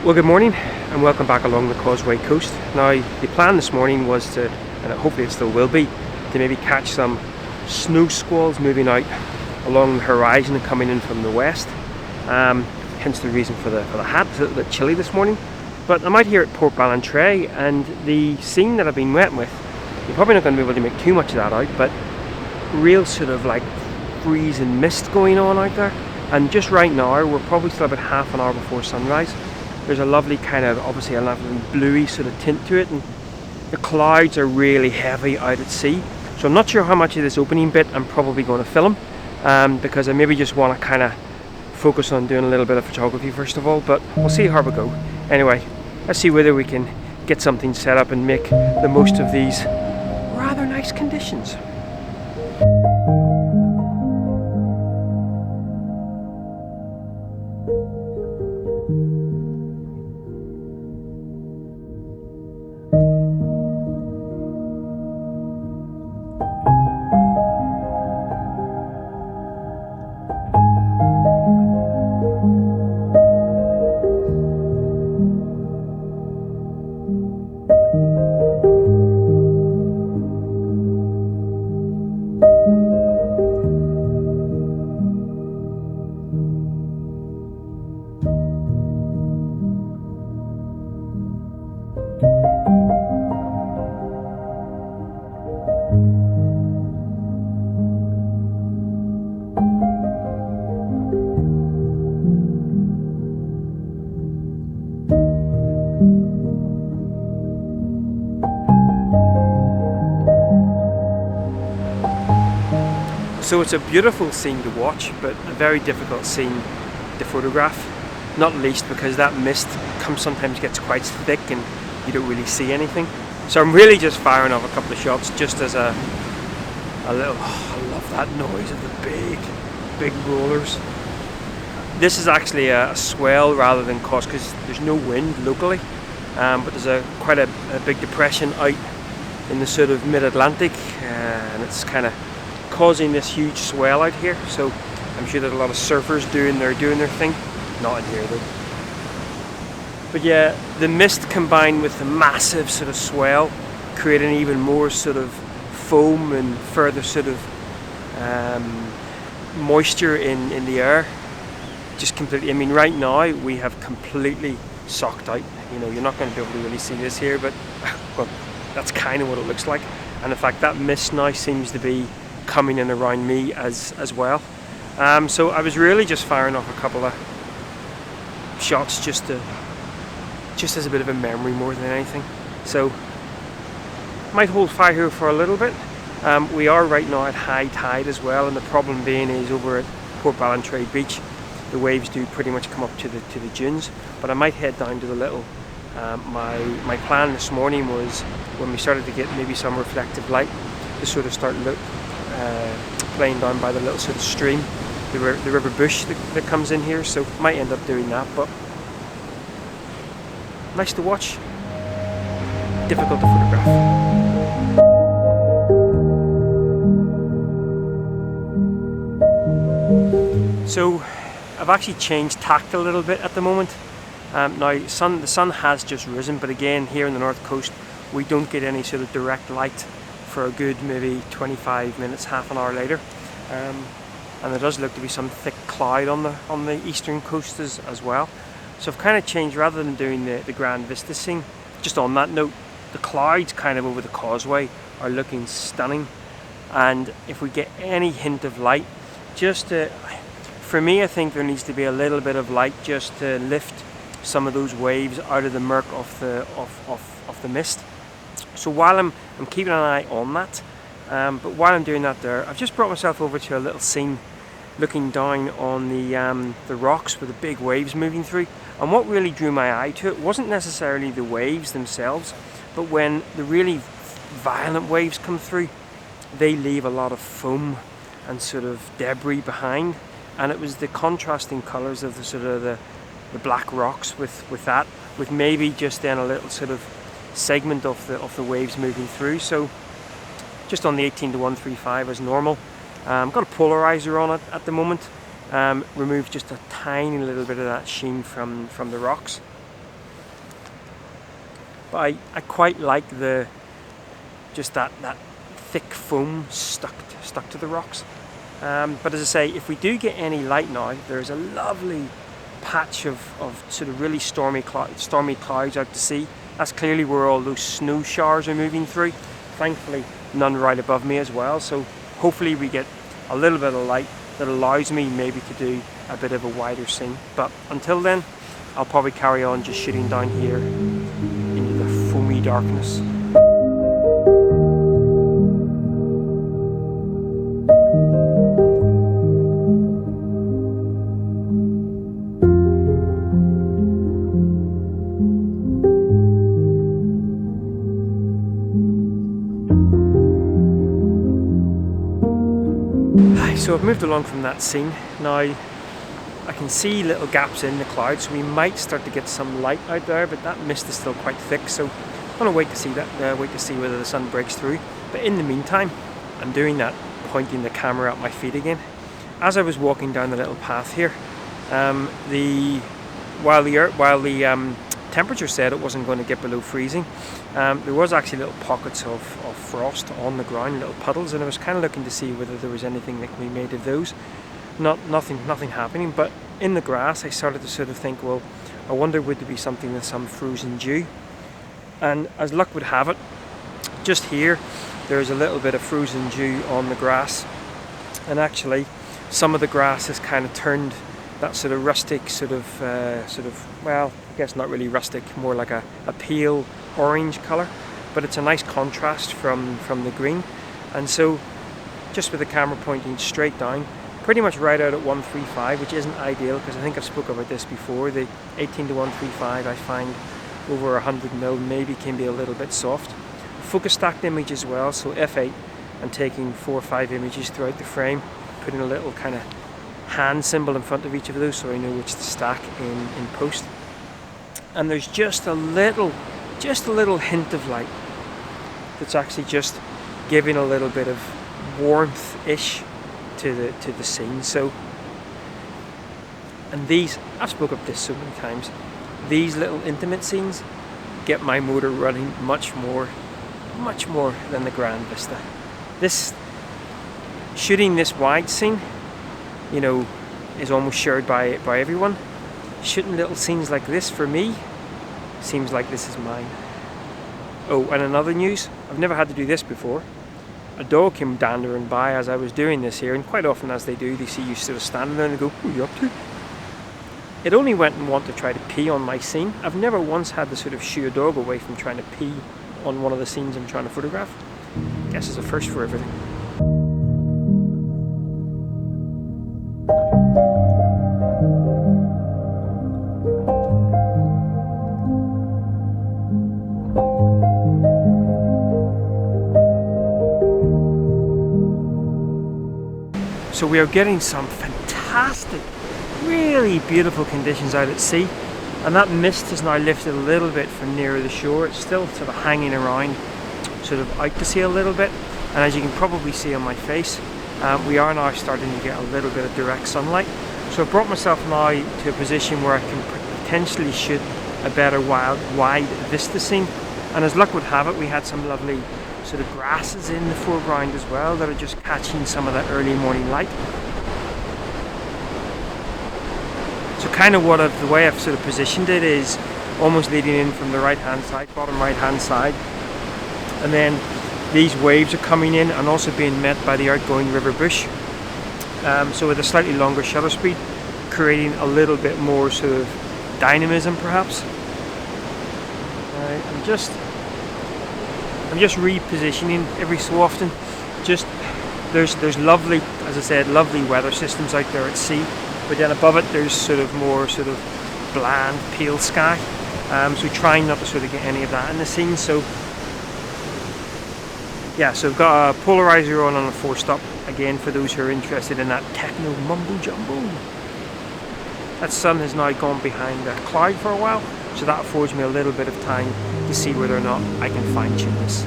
Well, good morning and welcome back along the Causeway Coast. Now, the plan this morning was to, and hopefully it still will be, to maybe catch some snow squalls moving out along the horizon and coming in from the west. Hence the reason for the hat. It's a little bit chilly this morning. But I'm out here at Port Ballantrae, and the scene that I've been wet with, you're probably not going to be able to make too much of that out, but real sort of like freezing mist going on out there. And just right now, we're probably still about half an hour before sunrise. There's a lovely kind of, obviously a lovely bluey sort of tint to it, and the clouds are really heavy out at sea. So I'm not sure how much of this opening bit I'm probably going to film, because I maybe just want to kind of focus on doing a little bit of photography first of all, but we'll see how we go. Anyway, let's see whether we can get something set up and make the most of these rather nice conditions. So it's a beautiful scene to watch, but a very difficult scene to photograph, not least because that mist sometimes gets quite thick and you don't really see anything. So I'm really just firing off a couple of shots just as a little, I love that noise of the big rollers. This is actually a swell rather than cause, because there's no wind locally, but there's quite a big depression out in the sort of mid-Atlantic, and it's kind of causing this huge swell out here. So I'm sure there's a lot of surfers doing their thing. Not in here though. But yeah, the mist combined with the massive sort of swell creating even more sort of foam and further sort of moisture in the air. Just completely, I mean right now we have completely socked out. You know, you're not going to be able to really see this here, but well, that's kind of what it looks like. And in fact that mist now seems to be coming in around me as well. So I was really just firing off a couple of shots just as a bit of a memory more than anything. So might hold fire here for a little bit. We are right now at high tide as well, and the problem being is over at Port Ballantrae beach the waves do pretty much come up to the dunes, but I might head down to the little my plan this morning was, when we started to get maybe some reflective light, to sort of start playing down by the little sort of stream, the river bush that comes in here. So might end up doing that, but nice to watch, difficult to photograph. So I've actually changed tact a little bit at the moment. Now the sun has just risen, but again here in the north coast we don't get any sort of direct light for a good maybe 25 minutes, half an hour later, and there does look to be some thick cloud on the eastern coast as well. So I've kind of changed, rather than doing the Grand Vista scene, just on that note, the clouds kind of over the causeway are looking stunning, and if we get any hint of light, for me I think there needs to be a little bit of light just to lift some of those waves out of the murk of the mist. So while I'm keeping an eye on that, but while I'm doing that there, I've just brought myself over to a little scene looking down on the rocks with the big waves moving through. And what really drew my eye to it wasn't necessarily the waves themselves, but when the really violent waves come through, they leave a lot of foam and sort of debris behind. And it was the contrasting colours of the sort of the black rocks with that, with maybe just then a little sort of segment of the waves moving through. So just on the 18-135 as normal. Got a polarizer on it at the moment. Remove just a tiny little bit of that sheen from the rocks. but I quite like the just that thick foam stuck to the rocks. But as I say, if we do get any light now, there's a lovely patch of sort of really stormy clouds out to sea. That's clearly where all those snow showers are moving through. Thankfully, none right above me as well. So hopefully we get a little bit of light that allows me maybe to do a bit of a wider scene. But until then, I'll probably carry on just shooting down here into the foamy darkness. So I've moved along from that scene. Now I can see little gaps in the clouds, so we might start to get some light out there, but that mist is still quite thick, so I'm going to wait to see that, wait to see whether the sun breaks through. But in the meantime, I'm doing that, pointing the camera at my feet again. As I was walking down the little path here, while the temperature said it wasn't going to get below freezing, there was actually little pockets of frost on the ground, little puddles, and I was kind of looking to see whether there was anything that can be made of those. Nothing happening, but in the grass I started to sort of think, well, I wonder would there be something with some frozen dew. And as luck would have it, just here there's a little bit of frozen dew on the grass, and actually some of the grass has kind of turned that sort of rustic well, I guess not really rustic, more like a pale orange colour, but it's a nice contrast from the green. And so just with the camera pointing straight down, pretty much right out at 135, which isn't ideal because I think I've spoke about this before, the 18 to 135 I find over 100mm maybe can be a little bit soft. Focus stacked image as well, so f8 and taking 4 or 5 images throughout the frame, putting a little kind of hand symbol in front of each of those so I know which to stack in post. And there's just a little hint of light that's actually just giving a little bit of warmth-ish to the scene. So, and these, I've spoken about this so many times, these little intimate scenes get my motor running much more than the grand vista. Shooting this wide scene, you know, is almost shared by everyone. Shooting little scenes like this, for me, seems like this is mine. Oh, and another news, I've never had to do this before. A dog came dandering by as I was doing this here, and quite often as they do, they see you sort of standing there and they go, "What are you up to?" It only went and wanted to try to pee on my scene. I've never once had to sort of shoo a dog away from trying to pee on one of the scenes I'm trying to photograph. Guess it's a first for everything. So we are getting some fantastic, really beautiful conditions out at sea, and that mist has now lifted a little bit from nearer the shore. It's still sort of hanging around, sort of out to sea a little bit, and as you can probably see on my face, we are now starting to get a little bit of direct sunlight. So I've brought myself now to a position where I can potentially shoot a better wide vista scene, and as luck would have it, we had some lovely sort of grasses in the foreground as well that are just catching some of that early morning light. So kind of the way I've sort of positioned it is almost leading in from the right hand side, bottom right hand side, and then these waves are coming in and also being met by the outgoing river bush. So with a slightly longer shutter speed, creating a little bit more sort of dynamism perhaps. I'm just repositioning every so often. Just there's lovely, as I said, lovely weather systems out there at sea, but then above it there's sort of more sort of bland, pale sky. So trying not to sort of get any of that in the scene. So yeah, so I've got a polarizer on a 4-stop again for those who are interested in that techno mumbo jumbo. That sun has now gone behind a cloud for a while, so that affords me a little bit of time to see whether or not I can fine tune this.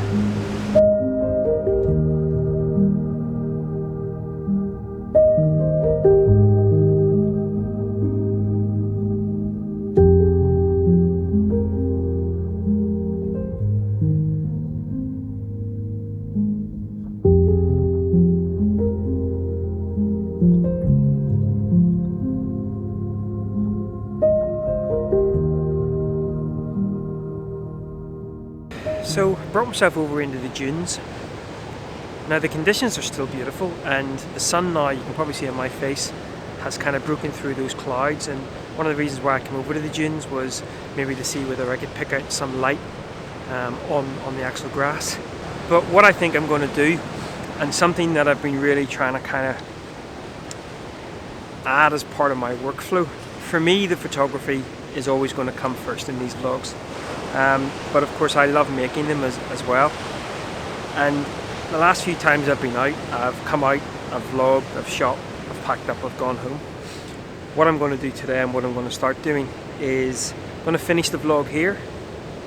So brought myself over into the dunes. Now the conditions are still beautiful, and the sun now, you can probably see on my face, has kind of broken through those clouds, and one of the reasons why I came over to the dunes was maybe to see whether I could pick out some light on the actual grass. But what I think I'm going to do, and something that I've been really trying to kind of add as part of my workflow, for me the photography is always going to come first in these vlogs, but of course I love making them as well. And the last few times I've been out, I've come out, I've vlogged, I've shot, I've packed up, I've gone home. What I'm going to do today, and what I'm going to start doing, is I'm going to finish the vlog here,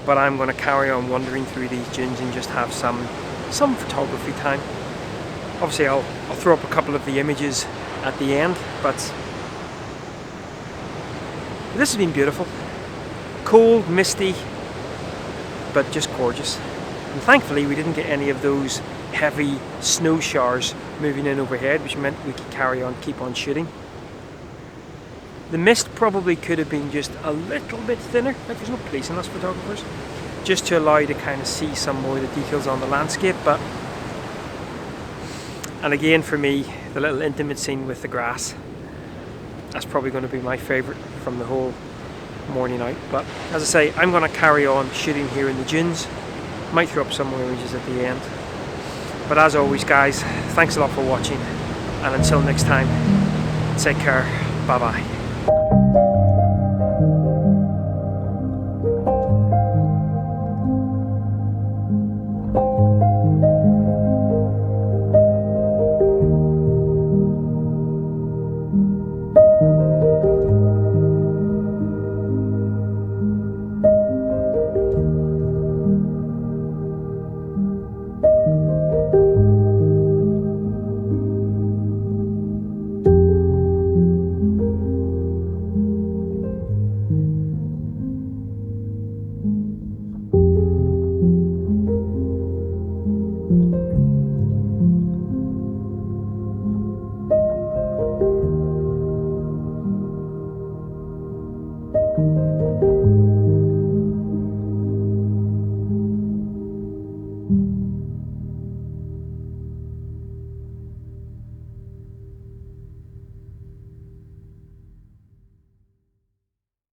but I'm going to carry on wandering through these dunes and just have some photography time. Obviously I'll throw up a couple of the images at the end, but this has been beautiful. Cold, misty, but just gorgeous. And thankfully we didn't get any of those heavy snow showers moving in overhead, which meant we could keep on shooting. The mist probably could have been just a little bit thinner, like there's no police in us photographers, just to allow you to kind of see some more of the details on the landscape. But, and again for me, the little intimate scene with the grass, that's probably going to be my favourite from the whole morning out. But as I say, I'm going to carry on shooting here in the dunes. Might throw up some more images at the end. But as always guys, thanks a lot for watching, and until next time, take care, bye bye.